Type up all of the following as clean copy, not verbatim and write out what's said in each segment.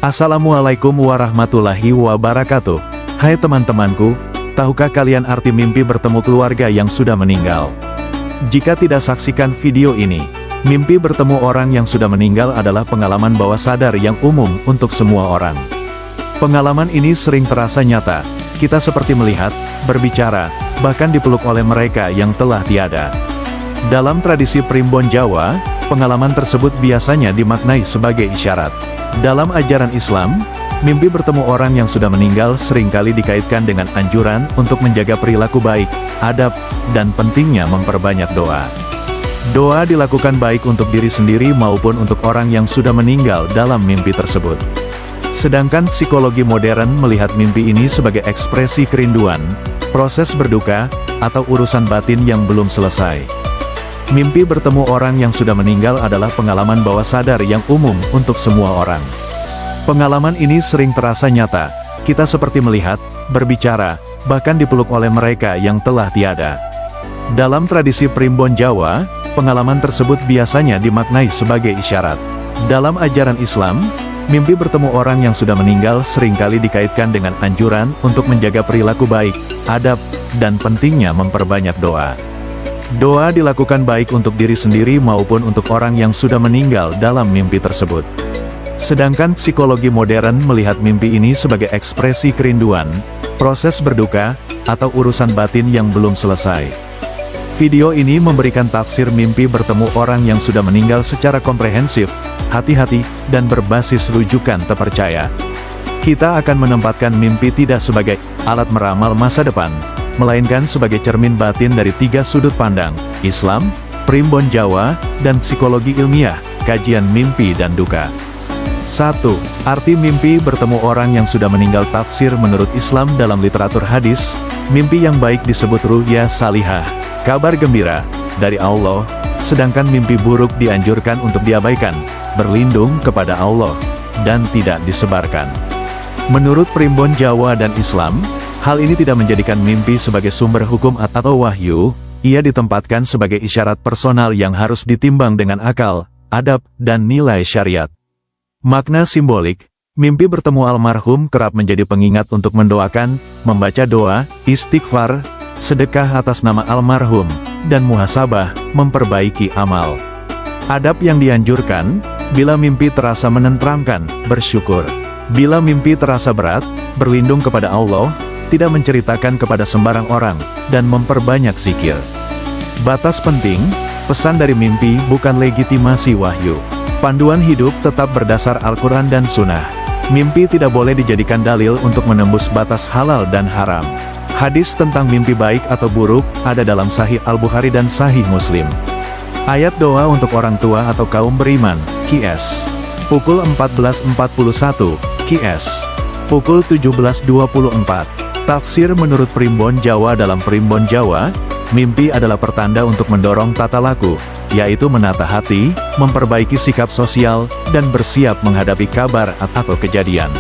Assalamualaikum warahmatullahi wabarakatuh. Hai teman-temanku, tahukah kalian arti mimpi bertemu keluarga yang sudah meninggal? Jika tidak saksikan video ini, mimpi bertemu orang yang sudah meninggal adalah pengalaman bawah sadar yang umum untuk semua orang. Pengalaman ini sering terasa nyata, kita seperti melihat, berbicara, bahkan dipeluk oleh mereka yang telah tiada. Dalam tradisi Primbon Jawa, pengalaman tersebut biasanya dimaknai sebagai isyarat. Dalam ajaran Islam, mimpi bertemu orang yang sudah meninggal seringkali dikaitkan dengan anjuran untuk menjaga perilaku baik, adab, dan pentingnya memperbanyak doa. Doa dilakukan baik untuk diri sendiri maupun untuk orang yang sudah meninggal dalam mimpi tersebut. Sedangkan psikologi modern melihat mimpi ini sebagai ekspresi kerinduan, proses berduka, atau urusan batin yang belum selesai. Mimpi bertemu orang yang sudah meninggal adalah pengalaman bawah sadar yang umum untuk semua orang. Pengalaman ini sering terasa nyata, kita seperti melihat, berbicara, bahkan dipeluk oleh mereka yang telah tiada. Dalam tradisi Primbon Jawa, pengalaman tersebut biasanya dimaknai sebagai isyarat. Dalam ajaran Islam, mimpi bertemu orang yang sudah meninggal seringkali dikaitkan dengan anjuran untuk menjaga perilaku baik, adab, dan pentingnya memperbanyak doa. Doa dilakukan baik untuk diri sendiri maupun untuk orang yang sudah meninggal dalam mimpi tersebut. Sedangkan psikologi modern melihat mimpi ini sebagai ekspresi kerinduan, proses berduka, atau urusan batin yang belum selesai. Video ini memberikan tafsir mimpi bertemu orang yang sudah meninggal secara komprehensif, hati-hati, dan berbasis rujukan terpercaya. Kita akan menempatkan mimpi tidak sebagai alat meramal masa depan, melainkan sebagai cermin batin dari tiga sudut pandang, Islam, Primbon Jawa, dan psikologi ilmiah, kajian mimpi dan duka. 1. Arti mimpi bertemu orang yang sudah meninggal. Tafsir menurut Islam. Dalam literatur hadis, mimpi yang baik disebut ru'ya salihah, kabar gembira, dari Allah, sedangkan mimpi buruk dianjurkan untuk diabaikan, berlindung kepada Allah, dan tidak disebarkan. Menurut Primbon Jawa dan Islam, hal ini tidak menjadikan mimpi sebagai sumber hukum atau wahyu, ia ditempatkan sebagai isyarat personal yang harus ditimbang dengan akal, adab, dan nilai syariat. Makna simbolik, mimpi bertemu almarhum kerap menjadi pengingat untuk mendoakan, membaca doa, istighfar, sedekah atas nama almarhum, dan muhasabah, memperbaiki amal. Adab yang dianjurkan, bila mimpi terasa menenteramkan, bersyukur. Bila mimpi terasa berat, berlindung kepada Allah, tidak menceritakan kepada sembarang orang, dan memperbanyak zikir. Batas penting, pesan dari mimpi bukan legitimasi wahyu. Panduan hidup tetap berdasar Al-Quran dan Sunnah. Mimpi tidak boleh dijadikan dalil untuk menembus batas halal dan haram. Hadis tentang mimpi baik atau buruk, ada dalam Sahih Al-Bukhari dan Sahih Muslim. Ayat doa untuk orang tua atau kaum beriman, QS. Pukul 14.41, QS. Pukul 17.24. Tafsir menurut Primbon Jawa. Dalam Primbon Jawa, mimpi adalah pertanda untuk mendorong tata laku, yaitu menata hati, memperbaiki sikap sosial, dan bersiap menghadapi kabar atau kejadian.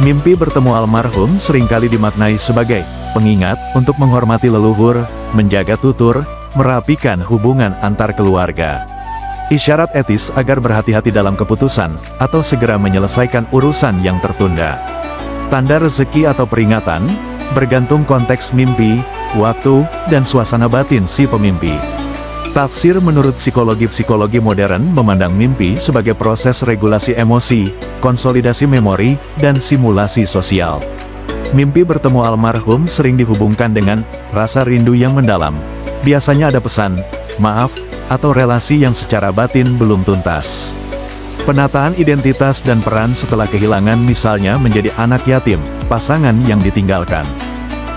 Mimpi bertemu almarhum seringkali dimaknai sebagai pengingat untuk menghormati leluhur, menjaga tutur, merapikan hubungan antar keluarga. Isyarat etis agar berhati-hati dalam keputusan, atau segera menyelesaikan urusan yang tertunda. Tanda rezeki atau peringatan, bergantung konteks mimpi, waktu, dan suasana batin si pemimpi. Tafsir menurut psikologi modern memandang mimpi sebagai proses regulasi emosi, konsolidasi memori, dan simulasi sosial. Mimpi bertemu almarhum sering dihubungkan dengan rasa rindu yang mendalam. Biasanya ada pesan, maaf, atau relasi yang secara batin belum tuntas. Penataan identitas dan peran setelah kehilangan, misalnya menjadi anak yatim, pasangan yang ditinggalkan.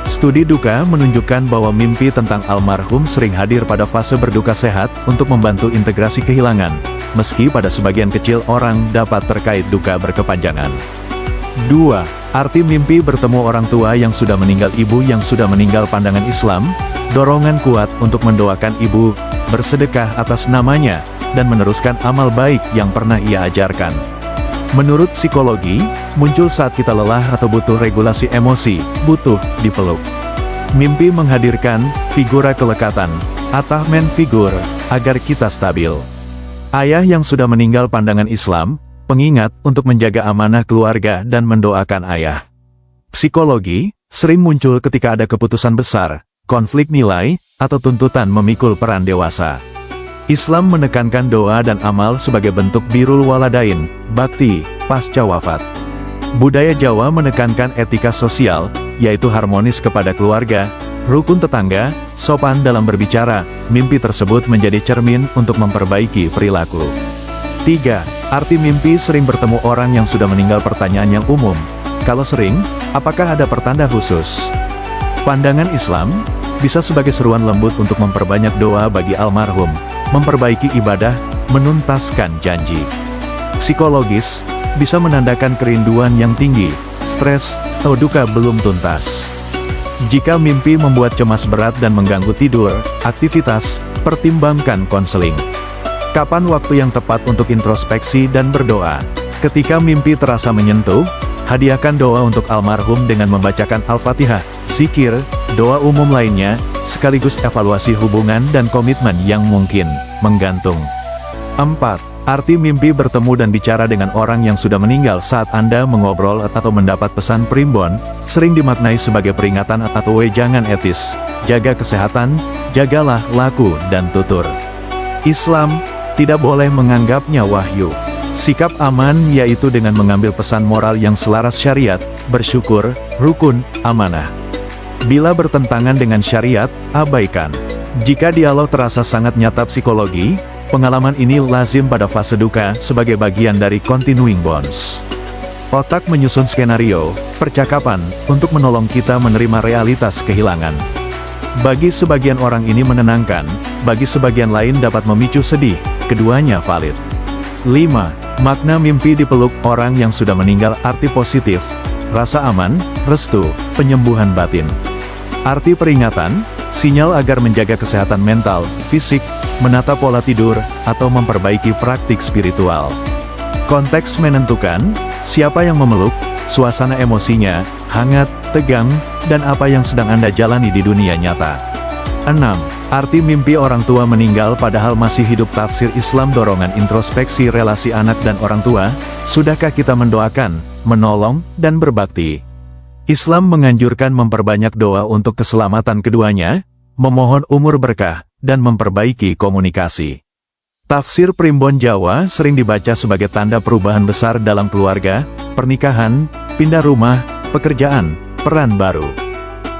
Studi duka menunjukkan bahwa mimpi tentang almarhum sering hadir pada fase berduka sehat untuk membantu integrasi kehilangan, meski pada sebagian kecil orang dapat terkait duka berkepanjangan. 2. Arti mimpi bertemu orang tua yang sudah meninggal. Ibu yang sudah meninggal. Pandangan Islam, dorongan kuat untuk mendoakan ibu, bersedekah atas namanya, dan meneruskan amal baik yang pernah ia ajarkan. Menurut psikologi, muncul saat kita lelah atau butuh regulasi emosi, butuh dipeluk. Mimpi menghadirkan figura kelekatan, attachment figure, agar kita stabil. Ayah yang sudah meninggal. Pandangan Islam, pengingat untuk menjaga amanah keluarga dan mendoakan ayah. Psikologi sering muncul ketika ada keputusan besar, konflik nilai, atau tuntutan memikul peran dewasa. Islam menekankan doa dan amal sebagai bentuk birrul waladain, bakti, pasca wafat. Budaya Jawa menekankan etika sosial, yaitu harmonis kepada keluarga, rukun tetangga, sopan dalam berbicara. Mimpi tersebut menjadi cermin untuk memperbaiki perilaku. 3. Arti mimpi sering bertemu orang yang sudah meninggal. Pertanyaan yang umum, kalau sering, apakah ada pertanda khusus? Pandangan Islam bisa sebagai seruan lembut untuk memperbanyak doa bagi almarhum, memperbaiki ibadah, menuntaskan janji. Psikologis bisa menandakan kerinduan yang tinggi, stres, atau duka belum tuntas. Jika mimpi membuat cemas berat dan mengganggu tidur, aktivitas, pertimbangkan konseling. Kapan waktu yang tepat untuk introspeksi dan berdoa? Ketika mimpi terasa menyentuh, hadiahkan doa untuk almarhum dengan membacakan Al-Fatihah, zikir, doa umum lainnya, sekaligus evaluasi hubungan dan komitmen yang mungkin menggantung. 4. Arti mimpi bertemu dan bicara dengan orang yang sudah meninggal. Saat Anda mengobrol atau mendapat pesan primbon, sering dimaknai sebagai peringatan atau wejangan etis. Jaga kesehatan, jagalah laku dan tutur. Islam tidak boleh menganggapnya wahyu. Sikap aman yaitu dengan mengambil pesan moral yang selaras syariat, bersyukur, rukun, amanah. Bila bertentangan dengan syariat, abaikan. Jika dialog terasa sangat nyata. Psikologi, pengalaman ini lazim pada fase duka sebagai bagian dari continuing bonds. Otak menyusun skenario, percakapan, untuk menolong kita menerima realitas kehilangan. Bagi sebagian orang ini menenangkan, bagi sebagian lain dapat memicu sedih, keduanya valid. 5. Makna mimpi dipeluk orang yang sudah meninggal. Arti positif, rasa aman, restu, penyembuhan batin. Arti peringatan, sinyal agar menjaga kesehatan mental, fisik, menata pola tidur, atau memperbaiki praktik spiritual. Konteks menentukan, siapa yang memeluk, suasana emosinya, hangat, tegang, dan apa yang sedang Anda jalani di dunia nyata. 6. Arti mimpi orang tua meninggal padahal masih hidup. Tafsir Islam dorongan introspeksi relasi anak dan orang tua. Sudahkah kita mendoakan, menolong, dan berbakti? Islam menganjurkan memperbanyak doa untuk keselamatan keduanya, memohon umur berkah, dan memperbaiki komunikasi. Tafsir primbon Jawa sering dibaca sebagai tanda perubahan besar dalam keluarga, pernikahan, pindah rumah, pekerjaan, peran baru.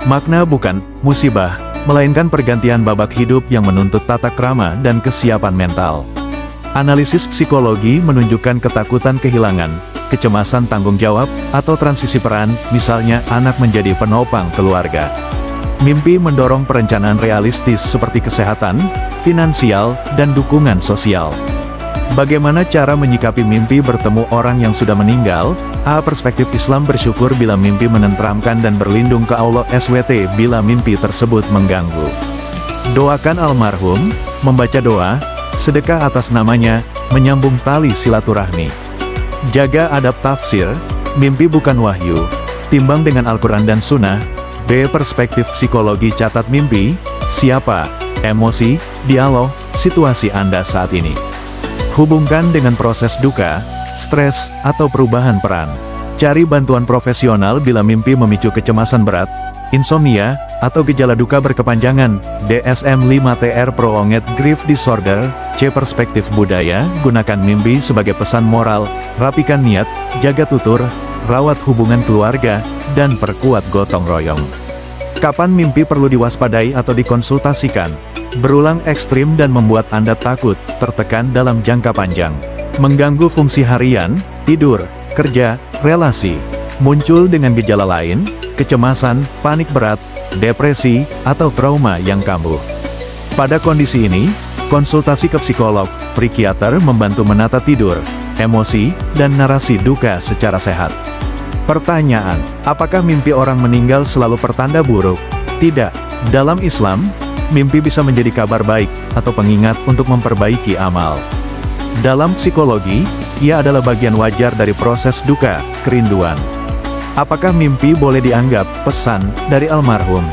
Makna bukan musibah, melainkan pergantian babak hidup yang menuntut tata krama dan kesiapan mental. Analisis psikologi menunjukkan ketakutan kehilangan, kecemasan tanggung jawab, atau transisi peran, misalnya anak menjadi penopang keluarga. Mimpi mendorong perencanaan realistis seperti kesehatan, finansial, dan dukungan sosial. Bagaimana cara menyikapi mimpi bertemu orang yang sudah meninggal? A. Perspektif Islam, bersyukur bila mimpi menenteramkan dan berlindung ke Allah. SWT bila mimpi tersebut mengganggu. Doakan almarhum, membaca doa, sedekah atas namanya, menyambung tali silaturahmi. Jaga adab. Tafsir, mimpi bukan wahyu, timbang dengan Al-Quran dan Sunnah. B. Perspektif psikologi, catat mimpi, siapa, emosi, dialog, situasi Anda saat ini. Hubungkan dengan proses duka, stres, atau perubahan peran. Cari bantuan profesional bila mimpi memicu kecemasan berat, insomnia, atau gejala duka berkepanjangan. DSM-5 Prolonged Grief Disorder. C. Perspektif budaya, gunakan mimpi sebagai pesan moral, rapikan niat, jaga tutur, rawat hubungan keluarga, dan perkuat gotong royong. Kapan mimpi perlu diwaspadai atau dikonsultasikan? Berulang ekstrim dan membuat Anda takut, tertekan dalam jangka panjang. Mengganggu fungsi harian, tidur, kerja, relasi. Muncul dengan gejala lain, kecemasan, panik berat, depresi, atau trauma yang kambuh. Pada kondisi ini, konsultasi ke psikolog, psikiater membantu menata tidur, emosi, dan narasi duka secara sehat. Pertanyaan, apakah mimpi orang meninggal selalu pertanda buruk? Tidak. Dalam Islam, mimpi bisa menjadi kabar baik, atau pengingat untuk memperbaiki amal. Dalam psikologi, ia adalah bagian wajar dari proses duka, kerinduan. Apakah mimpi boleh dianggap pesan dari almarhum?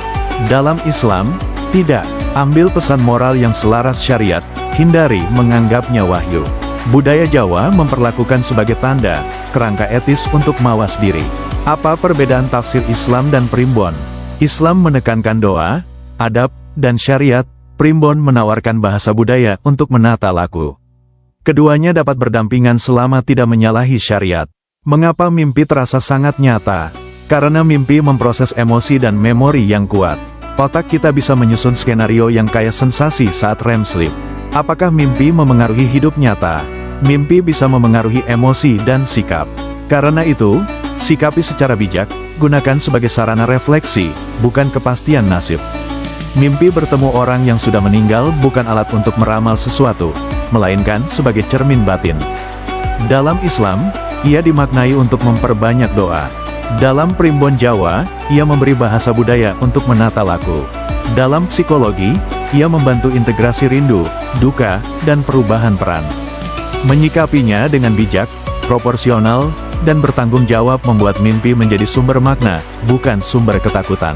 Dalam Islam, tidak. Ambil pesan moral yang selaras syariat, hindari menganggapnya wahyu. Budaya Jawa memperlakukan sebagai tanda, kerangka etis untuk mawas diri. Apa perbedaan tafsir Islam dan Primbon? Islam menekankan doa, adab, dan syariat, Primbon menawarkan bahasa budaya untuk menata laku. Keduanya dapat berdampingan selama tidak menyalahi syariat. Mengapa mimpi terasa sangat nyata? Karena mimpi memproses emosi dan memori yang kuat. Otak kita bisa menyusun skenario yang kaya sensasi saat REM sleep. Apakah mimpi memengaruhi hidup nyata? Mimpi bisa memengaruhi emosi dan sikap. Karena itu, sikapi secara bijak, gunakan sebagai sarana refleksi, bukan kepastian nasib. Mimpi bertemu orang yang sudah meninggal bukan alat untuk meramal sesuatu, melainkan sebagai cermin batin. Dalam Islam, ia dimaknai untuk memperbanyak doa. Dalam Primbon Jawa, ia memberi bahasa budaya untuk menata laku. Dalam psikologi, ia membantu integrasi rindu, duka, dan perubahan peran. Menyikapinya dengan bijak, proporsional, dan bertanggung jawab membuat mimpi menjadi sumber makna, bukan sumber ketakutan.